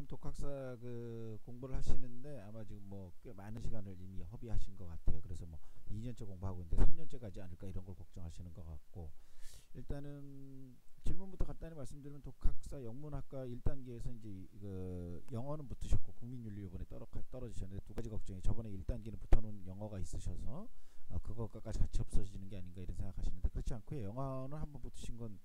지금 독학사 그 공부를 하시는데 아마 지금 뭐 꽤 많은 시간을 이미 허비하신 것 같아요. 그래서 뭐 2년째 공부하고 있는데 3년째 가지 않을까 이런 걸 걱정하시는 것 같고, 일단은 질문부터 간단히 말씀드리면 독학사 영문학과 1단계에서 이제 그 영어는 붙으셨고 국민윤리 이번에 떨어지셨는데 두 가지 걱정이, 저번에 1단계는 붙어놓은 영어가 있으셔서 그거가 같이 없어지는 게 아닌가 이런 생각하시는데, 그렇지 않고요. 영어는 한번 붙으신 건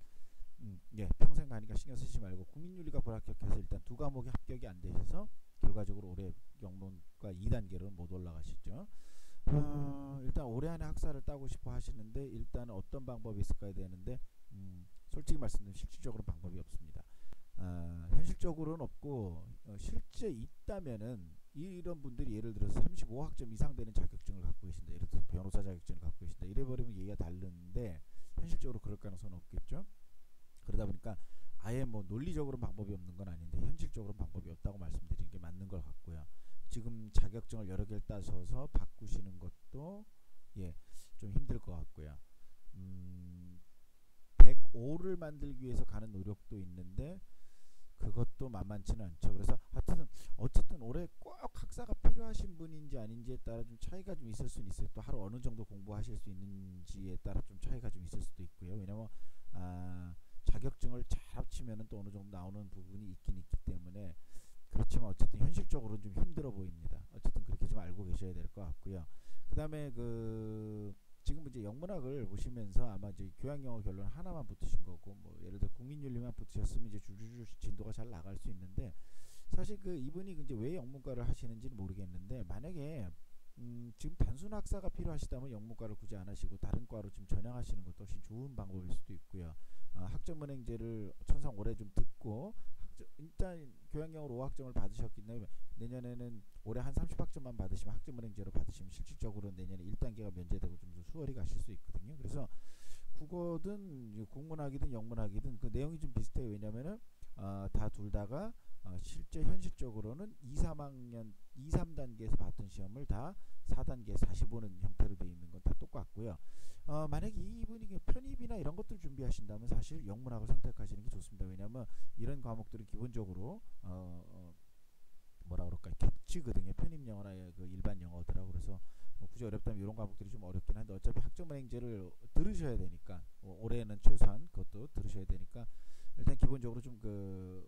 예, 평생 가니까 신경 쓰지 말고, 국민윤리가 불합격해서 일단 두 과목이 합격이 안 되셔서 결과적으로 올해 영문과 2단계로는 못 올라가시죠. 일단 올해 안에 학사를 따고 싶어 하시는데 일단 어떤 방법이 있을까야 되는데, 솔직히 말씀드리면 실질적으로 방법이 없습니다. 현실적으로는 없고, 실제 있다면은 이런 분들이 예를 들어서 35학점 이상 되는 자격증을 갖고 계신다, 예를 들어서 변호사 자격증을 갖고 계신다 이래 버리면 얘기가 다른데, 현실적으로 그럴 가능성은 없겠죠. 그러다 보니까 아예 뭐 논리적으로 방법이 없는 건 아닌데 현실적으로 방법이 없다고 말씀드리는 게 맞는 것 같고요. 지금 자격증을 여러 개를 따셔서 바꾸시는 것도 예, 좀 힘들 것 같고요. 105를 만들기 위해서 가는 노력도 있는데 그것도 만만치는 않죠. 그래서 하여튼 어쨌든 올해 꼭 학사가 필요하신 분인지 아닌지에 따라 좀 차이가 좀 있을 수는 있어요. 또 하루 어느 정도 공부하실 수 있는지에 따라 좀 차이가 좀 있을 수도 있고요. 왜냐면 자격증을 잘 합치면은 또 어느 정도 나오는 부분이 있긴 있기 때문에, 그렇지만 어쨌든 현실적으로는 좀 힘들어 보입니다. 어쨌든 그렇게 좀 알고 계셔야 될 것 같고요. 그 다음에 지금 이제 영문학을 보시면서 아마 이제 교양영어 결론 하나만 붙으신 거고, 뭐 예를 들어 국민윤리만 붙으셨으면 이제 줄줄줄 진도가 잘 나갈 수 있는데, 사실 이분이 이제 왜 영문과를 하시는지는 모르겠는데, 만약에 지금 단순 학사가 필요하시다면 영문과를 굳이 안 하시고 다른 과로 좀 전향하시는 것도 훨씬 좋은 방법일 수도 있고요. 학점은행제를 천상 올해 좀 듣고 일단 교양영어로 5학점을 받으셨기 때문에 내년에는 올해 한 30학점만 받으시면 학점은행제로 받으시면 실질적으로 내년에 1단계가 면제되고 좀 더 수월히 가실 수 있거든요. 그래서 국어든 국문학이든 영문학이든 그 내용이 좀 비슷해요. 왜냐면은 다 둘 다가 실제 현실적으로는 2, 3학년 2, 3단계에서 봤던 시험을 다 4단계에서 다시 보는 형태로 되어 있는 건 다 똑같고요. 만약에 이분이 편입이나 이런 것들 준비하신다면 사실 영문학을 선택하시는 게 좋습니다. 왜냐하면 이런 과목들은 기본적으로 뭐라 그럴까요, 겹치거든요. 편입 영어나 그 일반 영어들하고. 그래서 굳이 어렵다면 이런 과목들이 좀 어렵긴 한데 어차피 학점은행제를 들으셔야 되니까, 올해는 최소한 그것도 들으셔야 되니까 일단 기본적으로 좀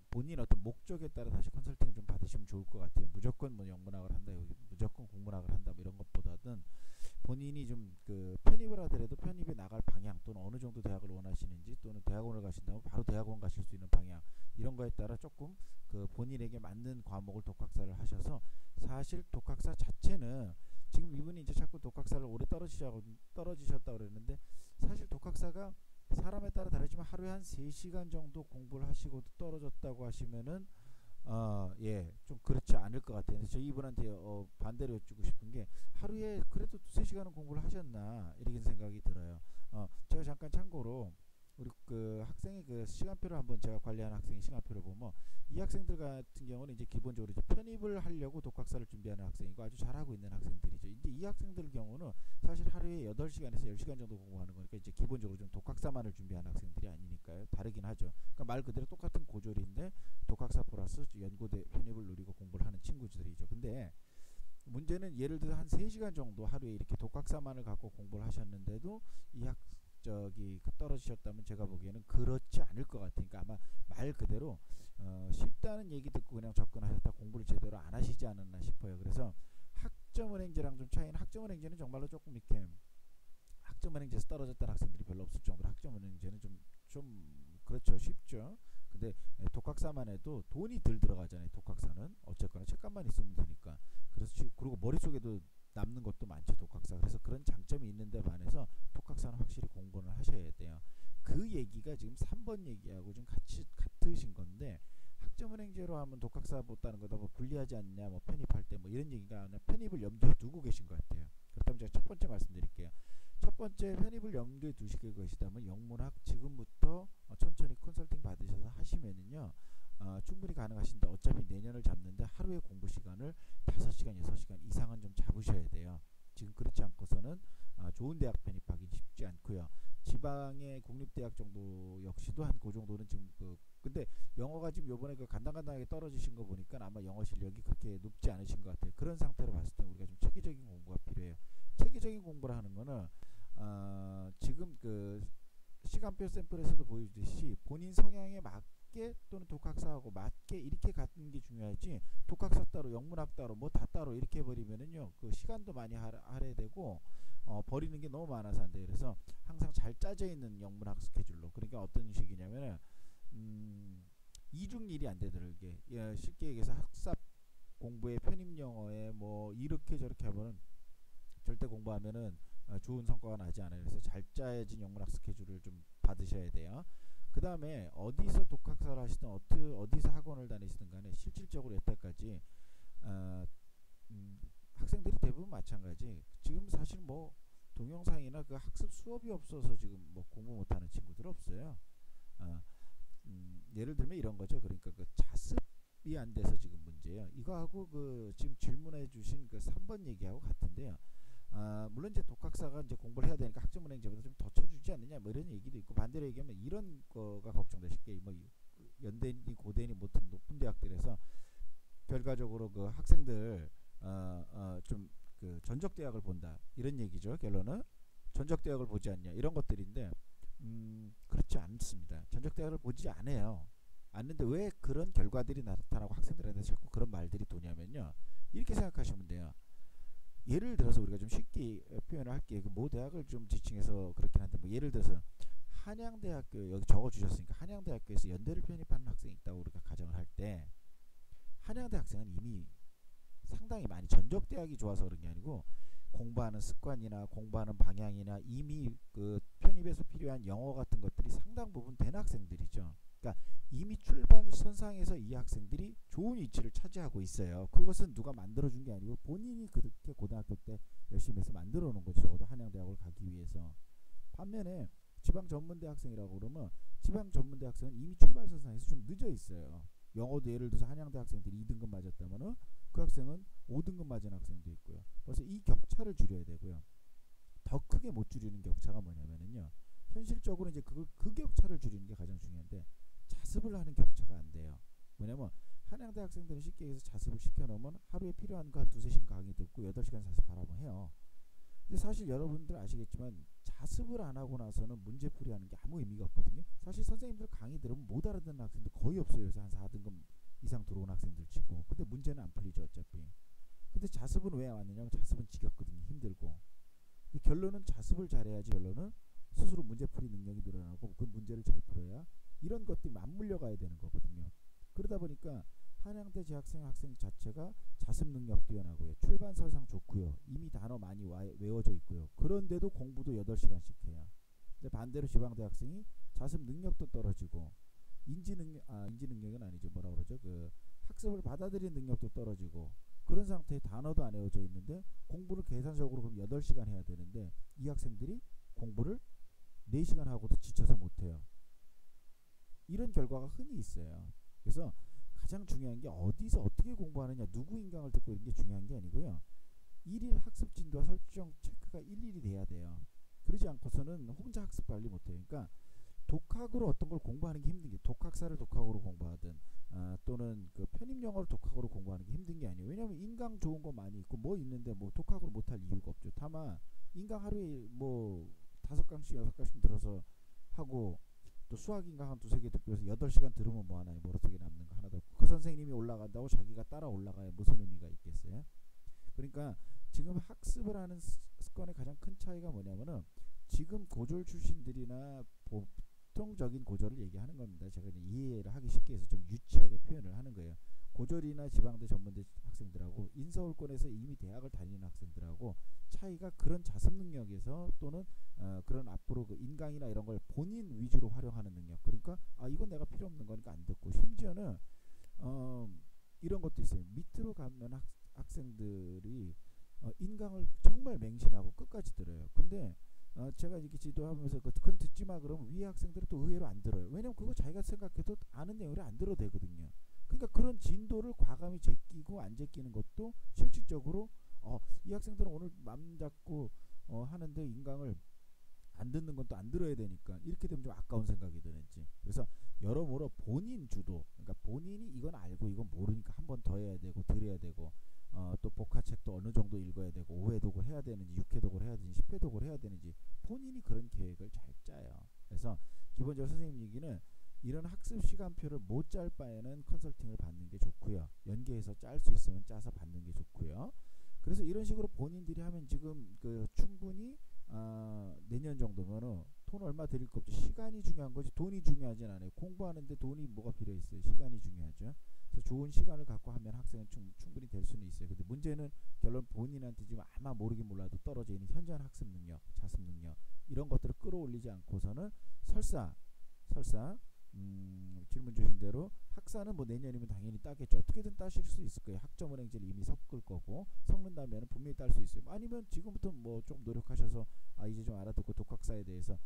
본인 어떤 목적에 따라 다시 컨설팅을 좀 받으시면 좋을 것 같아요. 무조건 뭐 영문학을 한다, 무조건 국문학을 한다 뭐 이런 것보다는 본인이 좀 편입을 하더라도 편입에 나갈 방향, 또는 어느 정도 대학을 원하시는지, 또는 대학원을 가신다면 바로 대학원 가실 수 있는 방향, 이런 거에 따라 조금 본인에게 맞는 과목을 독학사를 하셔서, 사실 독학사 자체는 지금 이분이 이제 자꾸 독학사를 오래 떨어지셨다고 그랬는데, 사실 독학사가 사람에 따라 다르지만 하루에 한 3시간 정도 공부를 하시고도 떨어졌다고 하시면은 예, 좀 그렇지 않을 것 같아요. 그래서 이분한테 반대로 여쭙고 싶은 게, 하루에 그래도 2~3시간은 공부를 하셨나 이런 생각이 들어요. 제가 잠깐 참고로 우리 학생의 시간표를 한번, 제가 관리하는 학생의 시간표를 보면 이 학생들 같은 경우는 이제 기본적으로 이제 편입을 하려고 독학사를 준비하는 학생이고 아주 잘하고 있는 학생들이죠. 이제 이 학생들 경우는 사실 하루에 8시간에서 10시간 정도 공부하는 거니까 이제 기본적으로 좀 독학사만을 준비하는 학생들이 아니니까요. 다르긴 하죠. 그러니까 말 그대로 똑같은 고졸인데 독학사 플러스 연고대 편입을 누리고 공부를 하는 친구들이죠. 근데 문제는 예를 들어 한 3시간 정도 하루에 이렇게 독학사만을 갖고 공부를 하셨는데도 떨어지셨다면 제가 보기에는 그렇지 않을 것 같으니까, 아마 말 그대로 쉽다는 얘기 듣고 그냥 접근하셨다 공부를 제대로 안 하시지 않았나 싶어요. 그래서 학점은행제랑 좀 차이는, 학점은행제는 정말로 조금 이렇게 학점은행제에서 떨어졌다는 학생들이 별로 없을 정도로 학점은행제는 좀 그렇죠, 쉽죠. 근데 독학사만 해도 돈이 덜 들어가잖아요. 독학사는 어쨌거나 책감만 있으면 되니까. 그래서 그리고 머릿속에도 남는 것도 많죠, 독학사. 그래서 그런 장점이 있는데 반해서 독학사는 확실히 공부를 하셔야 돼요. 그 얘기가 지금 3번 얘기하고 좀 같으신 건데, 학점은행제로 하면 독학사 못다는 거다 뭐 불리하지 않냐, 뭐 편입할 때 뭐 이런 얘기가 아니라 편입을 염두에 두고 계신 것 같아요. 그렇다면 제가 첫 번째 말씀드릴게요. 첫 번째, 편입을 염두에 두시게 것이다면 영문학 지금부터 천천히 컨설팅 받으셔서 하시면은요, 충분히 가능하신데, 어차피 내년을 잡는데 하루의 공부 시간을 5시간 6시간 이상은 좀 잡으셔야 돼요. 지금 그렇지 않고서는 좋은 대학 편입하기 쉽지 않고요. 지방의 국립대학 정도 역시도 한 그 정도는 지금 근데 영어가 지금 요번에 간당간당하게 떨어지신 거 보니까 아마 영어 실력이 그렇게 높지 않으신 것 같아요. 그런 상태로 봤을 때 우리가 좀 체계적인 공부가 필요해요. 체계적인 공부를 하는 거는 지금 시간표 샘플에서도 보여주듯이 본인 성향에 맞게 또는 독학사하고 맞게 이렇게 가는 게 중요하지, 독학사 따로 영문학 따로 뭐 다 따로 이렇게 해버리면은요 시간도 많이 할애되고 버리는 게 너무 많아서 안 돼요. 그래서 항상 잘 짜져 있는 영문학 스케줄로, 그러니까 어떤 식이냐면은 이중일이 안 되더라게, 쉽게 얘기해서 학습 공부에 편입 영어에 뭐 이렇게 저렇게 하면은 절대 공부하면은 좋은 성과가 나지 않아요. 그래서 잘 짜여진 영문학 스케줄을 좀 받으셔야 돼요. 그 다음에 어디서 독학사를 하시든 어디서 학원을 다니시든 간에 실질적으로 여태까지 학생들이 대부분 마찬가지. 지금 사실 뭐 동영상이나 그 학습 수업이 없어서 지금 뭐 공부 못하는 친구들 없어요. 예를 들면 이런 거죠. 그러니까 자습이 안 돼서 지금 문제예요. 이거하고 지금 질문해 주신 3번 얘기하고 같은데요. 물론 이제 독학사가 이제 공부를 해야 되니까 학점은행제보다 좀 더 쳐주지 않느냐 뭐 이런 얘기도 있고, 반대로 얘기하면 이런 거가 걱정돼. 쉽게 뭐 연대니 고대니 못한 높은 대학들에서 결과적으로 학생들 좀 전적 대학을 본다 이런 얘기죠. 결론은 전적 대학을 보지 않냐 이런 것들인데 그렇지 않습니다. 전적 대학을 보지 않아요. 않는데 왜 그런 결과들이 나타나고 학생들한테 자꾸 그런 말들이 도냐면요, 이렇게 생각하시면 돼요. 예를 들어서 우리가 좀 쉽게 표현을 할게요. 모 대학을 좀 지칭해서 그렇긴 한데, 뭐 예를 들어서 한양대학교, 여기 적어주셨으니까 한양대학교에서 연대를 편입하는 학생이 있다고 우리가 가정을 할 때, 한양대 학생은 이미 상당히 많이 전적대학이 좋아서 그런 게 아니고 공부하는 습관이나 공부하는 방향이나 이미 편입에서 필요한 영어 같은 것들이 상당 부분 된 학생들이죠. 그러니까 이미 출발선상에서 이 학생들이 좋은 위치를 차지하고 있어요. 그것은 누가 만들어준 게 아니고 본인이 그렇게 고등학교 때 열심히 해서 만들어 놓은 거죠. 적어도 한양대학을 가기 위해서. 반면에 지방전문대학생이라고 그러면 지방전문대학생은 이미 출발선상에서 좀 늦어 있어요. 영어도 예를 들어서 한양대 학생들이 2등급 맞았다면 그 학생은 5등급 맞은 학생도 있고요. 그래서 이 격차를 줄여야 되고요. 더 크게 못 줄이는 격차가 뭐냐면요, 현실적으로 이제 그 격차를 줄이는 게 가장 중요한데 자습을 하는 격차가 안 돼요. 왜냐면 한양대 학생들은 쉽게 얘기해서 자습을 시켜놓으면 하루에 필요한 거 한 2-3시간 강의 듣고 8시간 자습하라고 해요. 근데 사실 여러분들 아시겠지만 자습을 안 하고 나서는 문제풀이 하는 게 아무 의미가 없거든요. 사실 선생님들 강의 들으면 못 알아듣는 학생들 거의 없어요. 그래서 한 4등급 이상 들어온 학생들 치고. 근데 문제는 안 풀리죠 어차피. 근데 자습은 왜 왔느냐면 자습은 지겹거든요. 힘들고. 결론은 자습을 잘해야지 결론은 스스로 문제풀이 능력이 늘어나고 그 문제를 잘 풀어야 이런 것들이 맞물려 가야 되는 거거든요. 그러다 보니까 한양대 재학생 학생 자체가 자습 능력 뛰어나고요. 출발선상 좋고요. 이미 단어 많이 외워져 있고요. 그런데도 공부도 8시간씩 해요. 근데 반대로 지방대 학생이 자습 능력도 떨어지고 인지 능력은 아니죠. 뭐라 그러죠? 학습을 받아들이는 능력도 떨어지고 그런 상태에 단어도 안 외워져 있는데 공부를 계산적으로 그럼 8시간 해야 되는데 이 학생들이 공부를 4시간 하고도 지쳐서 못해요. 이런 결과가 흔히 있어요. 그래서 가장 중요한 게 어디서 어떻게 공부하느냐, 누구 인강을 듣고 이런 게 중요한 게 아니고요. 일일 학습 진도와 설정 체크가 일일이 돼야 돼요. 그러지 않고서는 혼자 학습 관리 못해요. 그러니까 독학으로 어떤 걸 공부하는 게 힘든 게, 독학사를 독학으로 공부하든 또는 편입 영어를 독학으로 공부하는 게 힘든 게 아니에요. 왜냐하면 인강 좋은 거 많이 있고 뭐 있는데 뭐 독학으로 못할 이유가 없죠. 다만 인강 하루에 뭐 5강씩 6강씩 들어서 하고 또 수학 인강 한 2-3개 듣고 해서 8시간 들으면 뭐하나요? 머릿속에 남는 거 하나도 없고 그 선생님이 올라간다고 자기가 따라 올라가야 무슨 의미가 있겠어요? 그러니까 지금 학습을 하는 습관의 가장 큰 차이가 뭐냐면은 지금 고졸 출신들이나 보통적인 고졸을 얘기하는 겁니다. 제가 이해를 하기 쉽게 해서 좀 유치하게 표현을 하는 거예요. 고졸이나 지방대 전문대 학생들하고 인서울권에서 이미 대학을 다니는 학생들하고 차이가 그런 자습 능력에서 또는 그런 앞으로 인강이나 이런 걸 본인 위주로 활용하는 능력. 그러니까 이건 내가 필요 없는 거니까 안 듣고, 심지어는 이런 것도 있어요. 밑으로 가면 학생들이 인강을 정말 맹신하고 끝까지 들어요. 근데 제가 이렇게 지도하면서 그건 듣지 마 그러면 위에 학생들은 또 의외로 안 들어요. 왜냐면 그거 자기가 생각해도 아는 내용을 안 들어도 되거든요. 그러니까 그런 진도를 과감히 제끼고 안 제끼는 것도 실질적으로 이 학생들은 오늘 맘 잡고 하는데 인강을 안 듣는 건 또 안 들어야 되니까 이렇게 되면 좀 아까운 생각이 드는지. 그래서 여러모로 본인 주도, 그러니까 본인이 이건 알고 이건 모르니까 한 번 더 해야 되고 들어야 되고, 또 복화책도 어느 정도 읽어야 되고 5회독을 해야 되는지 6회독을 해야 되는지 10회독을 해야 되는지 본인이 그런 계획을 잘 짜요. 그래서 기본적으로 선생님 얘기는 이런 학습 시간표를 못 짤 바에는 컨설팅을 받는 게 좋고요. 연계해서 짤 수 있으면 짜서 받는 게 좋고요. 그래서 이런 식으로 본인들이 하면 지금 충분히 내년 정도면은 돈 얼마 드릴 거 없죠. 시간이 중요한 거지 돈이 중요하진 않아요. 공부하는데 돈이 뭐가 필요 있어요. 시간이 중요하죠. 그래서 좋은 시간을 갖고 하면 학생은 충분히 될 수는 있어요. 근데 문제는 결론 본인한테 지금 아마 모르긴 몰라도 떨어져 있는 현저한 학습 능력, 자습 능력 이런 것들을 끌어올리지 않고서는 설사 질문 주신 대로 학사는 뭐 내년이면 당연히 따겠죠. 어떻게든 따실 수 있을 거예요. 학점은행제를 이미 섞을 거고 섞는다면 분명히 딸 수 있어요. 아니면 지금부터 뭐 좀 노력하셔서 이제 좀 알아듣고 독학사에 대해서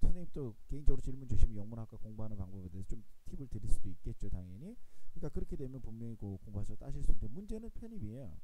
선생님 또 개인적으로 질문 주시면 영문학과 공부하는 방법에 대해서 좀 팁을 드릴 수도 있겠죠. 당연히. 그러니까 그렇게 되면 분명히 공부하셔서 따실 수 있는데 문제는 편입이에요.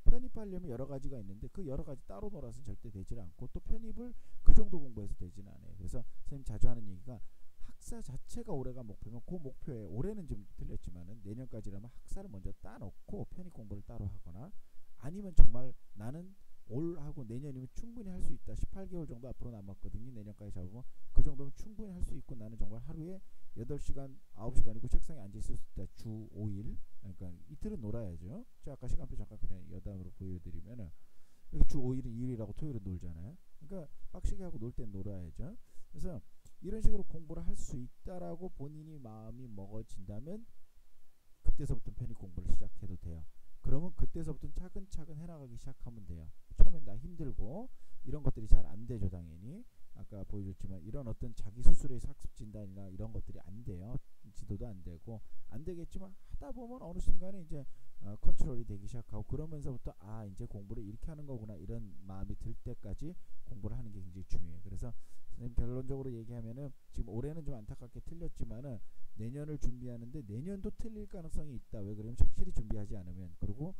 편입하려면 여러 가지가 있는데 그 여러 가지 따로 놀아서는 절대 되질 않고 또 편입을 그 정도 공부해서 되지는 않아요. 그래서 선생님 자주 하는 얘기가 학사 자체가 올해가 목표면 그 목표에 올해는 좀 틀렸지만은 내년까지라면 학사를 먼저 따놓고 편입 공부를 따로 하거나 아니면 정말 나는 올하고 내년이면 충분히 할 수 있다. 18개월 정도 앞으로 남았거든요. 내년까지 잡으면 그 정도면 충분히 할 수 있고 나는 정말 하루에 8시간 9시간이고 책상에 앉아 있을 수 있다. 주 5일 그러니까 이틀은 놀아야죠. 제가 아까 시간표 잠깐 그냥 여담으로 보여드리면은 주 5일은 일요일하고 토요일은 놀잖아요. 그러니까 빡시게 하고 놀 땐 놀아야죠. 그래서 이런 식으로 공부를 할 수 있다라고 본인이 마음이 먹어진다면 그때서부터 편입 공부를 시작해도 돼요. 그러면 그때서부터 차근차근 해나가기 시작하면 돼요. 처음엔 다 힘들고 이런 것들이 잘 안 되죠. 당연히 아까 보여줬지만 이런 어떤 자기 스스로의 학습 진단이나 이런 것들이 안 돼요. 지도도 안 되고 안 되겠지만 하다 보면 어느 순간에 이제 컨트롤이 되기 시작하고 그러면서부터 이제 공부를 이렇게 하는 거구나 이런 마음이 들 때까지 공부를 하는 게 굉장히 중요해요. 그래서 선생님 결론적으로 얘기하면은 지금 올해는 좀 안타깝게 틀렸지만은 내년을 준비하는데 내년도 틀릴 가능성이 있다. 왜 그러면 착실히 준비하지 않으면. 그리고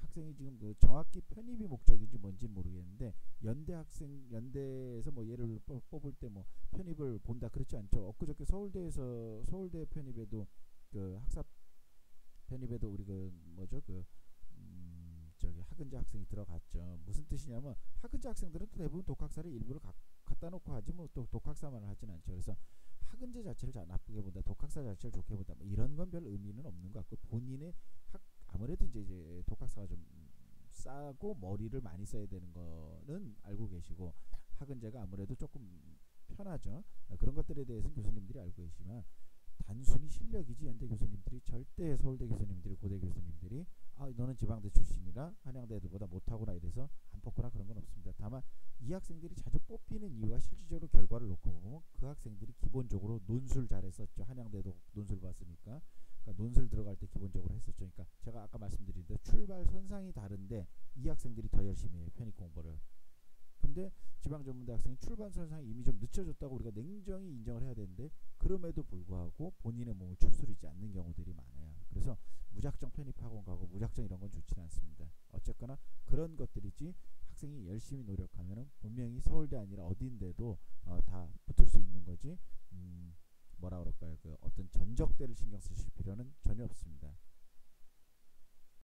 학생이 지금 정확히 편입이 목적인지 뭔지 모르겠는데 연대에서 뭐 예를 뽑을 때 뭐 편입을 본다 그렇지 않죠. 엊그저께 서울대 편입에도 학사 편입에도 우리 뭐죠 저기 학은자 학생이 들어갔죠. 무슨 뜻이냐면 학은자 학생들은 또 대부분 독학사를 일부러 갖다 놓고 하지 뭐 또 독학사만 하진 않죠. 그래서 학은자 자체를 나쁘게 본다, 독학사 자체를 좋게 본다, 뭐 이런 건 별 의미는 없는 것 같고 본인의 아무래도 이제 독학사가 좀 싸고 머리를 많이 써야 되는 거는 알고 계시고 학은자가 아무래도 조금 편하죠. 그런 것들에 대해서는 교수님들이 알고 계시지만 단순히 실력이지 연대 교수님들이 절대 서울대 교수님들이 고대 교수님들이 너는 지방대 출신이라 한양대 애들보다 못하구나 이래서 안 뽑거나 그런 건 없습니다. 다만 이 학생들이 자주 뽑히는 이유가 실질적으로 결과를 놓고 보면 그 학생들이 기본적으로 논술 잘했었죠. 한양대도 논술 봤으니까. 그러니까 논술 들어갈 때 기본적으로 했었죠. 그러니까 제가 아까 말씀드린 대로 출발 선상이 다른데 이 학생들이 더 열심히 해요. 편입 공부를. 근데 지방전문대 학생이 출발 선상이 이미 좀 늦춰졌다고 우리가 냉정히 인정을 해야 되는데 그럼에도 불구하고 본인의 몸을 추스르지 않는 경우들이 많아요. 그래서 무작정 편입학원 가고 무작정 이런 건 좋지는 않습니다. 어쨌거나 그런 것들이지 학생이 열심히 노력하면 분명히 서울대 아니라 어딘데도 다 붙을 수 있는 거지 뭐라 그럴까요? 어떤 전적대를 신경 쓰실 필요는 전혀 없습니다.